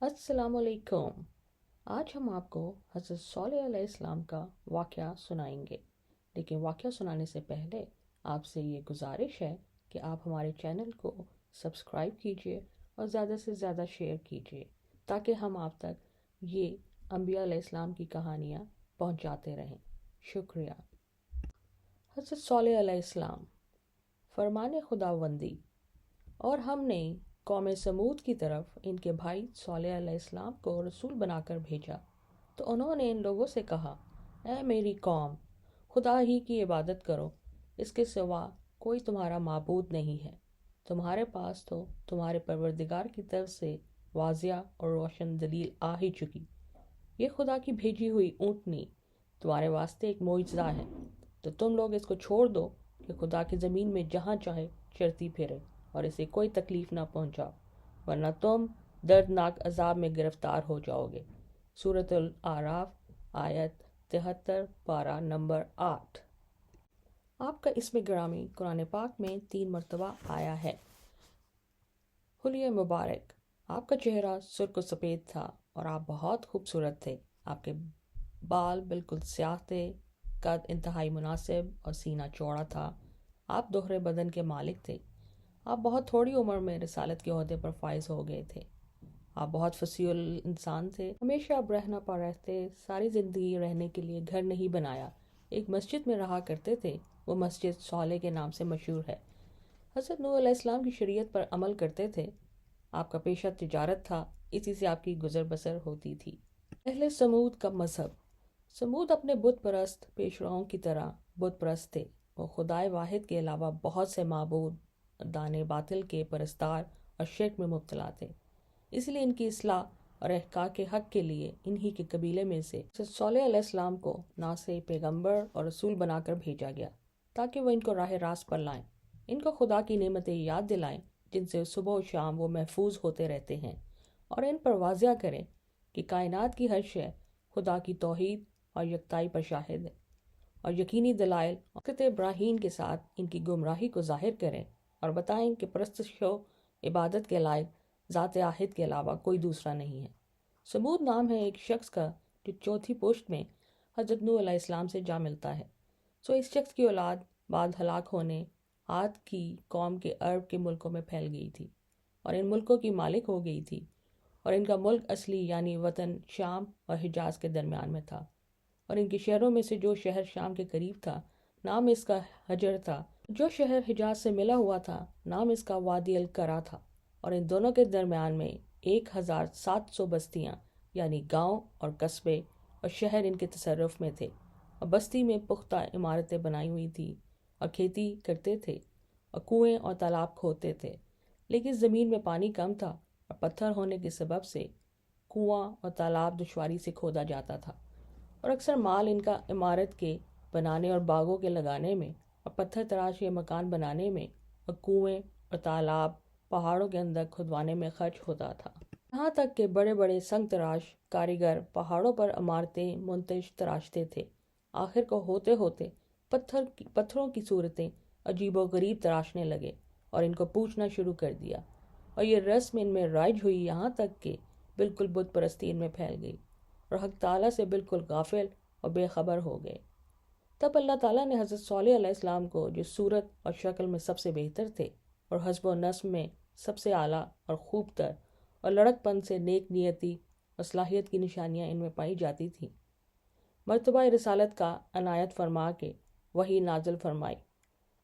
अस्सलाम वालेकुम। आज हम आपको हज़रत सॉलेह अलैहिस्सलाम का वाक़या सुनाएंगे। लेकिन वाक़या सुनाने से पहले आपसे ये गुजारिश है कि आप हमारे चैनल को सब्सक्राइब कीजिए और ज़्यादा से ज़्यादा शेयर कीजिए ताकि हम आप तक ये अंबिया अलैहिस्सलाम की कहानियाँ पहुँचाते रहें। शुक्रिया। हज़रत सॉलेह अलैहिस्सलाम फरमाने खुदावंदी। और हमने कौम समूद की तरफ इनके भाई सॉलेह अलैहिस्सलाम को रसूल बनाकर भेजा तो उन्होंने इन लोगों से कहा, ऐ मेरी कौम, खुदा ही की इबादत करो, इसके सिवा कोई तुम्हारा माबूद नहीं है। तुम्हारे पास तो तुम्हारे परवरदिगार की तरफ से वाजिया और रोशन दलील आ ही चुकी। ये खुदा की भेजी हुई ऊँटनी तुम्हारे वास्ते एक मोइज़ा है, तो तुम लोग इसको छोड़ दो कि खुदा की ज़मीन में जहाँ चाहे चरती फिरे और इसे कोई तकलीफ ना पहुंचाओ, वरना तुम दर्दनाक अजाब में गिरफ्तार हो जाओगे। सूरतुल आराफ आयत 73 पारा नंबर 8। आपका इसमें गिरामी कुरान पाक में 3 मरतबा आया है। हुलिया मुबारक, आपका चेहरा सुर्ख सफ़ेद था और आप बहुत खूबसूरत थे। आपके बाल बिल्कुल स्याह थे, कद इंतहाई मुनासिब और सीना चौड़ा था। आप दोहरे बदन के मालिक थे। आप बहुत थोड़ी उम्र में रिसालत के ओहदे पर फाइज हो गए थे। आप बहुत फसील इंसान थे। हमेशा आप रहना पा रहते, सारी ज़िंदगी रहने के लिए घर नहीं बनाया, एक मस्जिद में रहा करते थे। वो मस्जिद सॉलेह के नाम से मशहूर है। हज़रत नूह अलैहिस्सलाम की शरीयत पर अमल करते थे। आपका पेशा तिजारत था, इसी से आपकी गुजर बसर होती थी। पहले समूद का मजहब। समूद अपने बुत परस्त पेशवाओं की तरह बुत परस्त थे। वो खुदाए वाहिद के अलावा बहुत से माबूद दाने बातिल के परस्तार और शिर्क में मुब्तला थे। इसलिए इनकी इस्लाह और एहकाक के हक के लिए इन्हीं के कबीले में से सॉलेह अलैहिस्सलाम को ना से पैगम्बर और रसूल बनाकर भेजा गया ताकि वह इनको राह रास्त पर लाएं, इनको खुदा की नेमतें याद दिलाएं जिनसे सुबह और शाम वो महफूज होते रहते हैं, और इन पर वाजिया करें कि कायनात की हर शय खुदा की तौहीद और यकताई पर शाहिद है, और यकीनी दलाइल वक़्त इब्राहीम के साथ इनकी गुमराही को जाहिर करें और बताएं कि परस्तश इबादत के लायक ज़ात आहिद के अलावा कोई दूसरा नहीं है। समूद नाम है एक शख्स का जो चौथी पुश्त में हज़रत नूह अलैहिस्सलाम से जा मिलता है। सो इस शख्स की औलाद बाद हलाक होने आद की कौम के अरब के मुल्कों में फैल गई थी और इन मुल्कों की मालिक हो गई थी, और इनका मुल्क असली यानी वतन शाम और हिजाज के दरमियान में था। और इनके शहरों में से जो शहर शाम के करीब था, नाम इसका हजर था। जो शहर हिजाज से मिला हुआ था, नाम इसका वादी अल करा था। और इन दोनों के दरमियान में 1700 बस्तियां यानी गांव और कस्बे और शहर इनके तसर्रुफ में थे, और बस्ती में पुख्ता इमारतें बनाई हुई थी और खेती करते थे और कुएं और तालाब खोदते थे। लेकिन ज़मीन में पानी कम था और पत्थर होने के सबब से कुआं और तालाब दुश्वारी से खोदा जाता था, और अक्सर माल इनका इमारत के बनाने और बागों के लगाने में और पत्थर तराश के मकान बनाने में और कुएं और तालाब पहाड़ों के अंदर खुदवाने में खर्च होता था। यहाँ तक कि बड़े बड़े संग तराश कारीगर पहाड़ों पर इमारतें मुंतज तराशते थे। आखिर को होते होते पत्थरों की सूरतें अजीबो गरीब तराशने लगे और इनको पूछना शुरू कर दिया, और ये रस्म इनमें राइज हुई यहाँ तक कि बिल्कुल बुत परस्ती इनमें फैल गई और हक ताला से बिल्कुल गाफिल और बेखबर हो गए। तब अल्लाह ताला ने हज़रत सॉलेह अलैहिस्सलाम को, जो सूरत और शक्ल में सबसे बेहतर थे और हस्ब व नस्ब में सबसे आला और खूबतर और लड़कपन से नेक नियति और सलाहियत की निशानियां इनमें पाई जाती थीं, मर्तबा रिसालत का अनायत फरमा के वही नाजल फरमाई,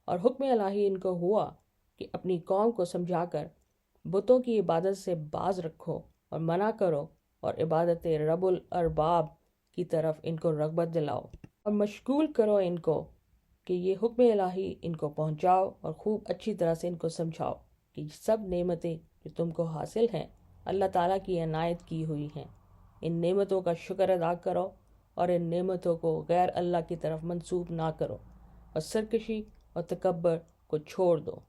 और हुक्म इलाही इनको हुआ कि अपनी कौम को समझाकर बुतों की इबादत से बाज रखो और मना करो और इबादत रब्बुल अरबाब की तरफ इनको रग़बत दिलाओ और मशगूल करो इनको कि ये हुक्म इलाही इनको पहुंचाओ और खूब अच्छी तरह से इनको समझाओ कि सब नेमतें जो तुमको हासिल हैं अल्लाह ताला की अनायत की हुई हैं। इन नेमतों का शुक्र अदा करो और इन नेमतों को गैर अल्लाह की तरफ मंसूब ना करो और सरकशी और तकब्बर को छोड़ दो।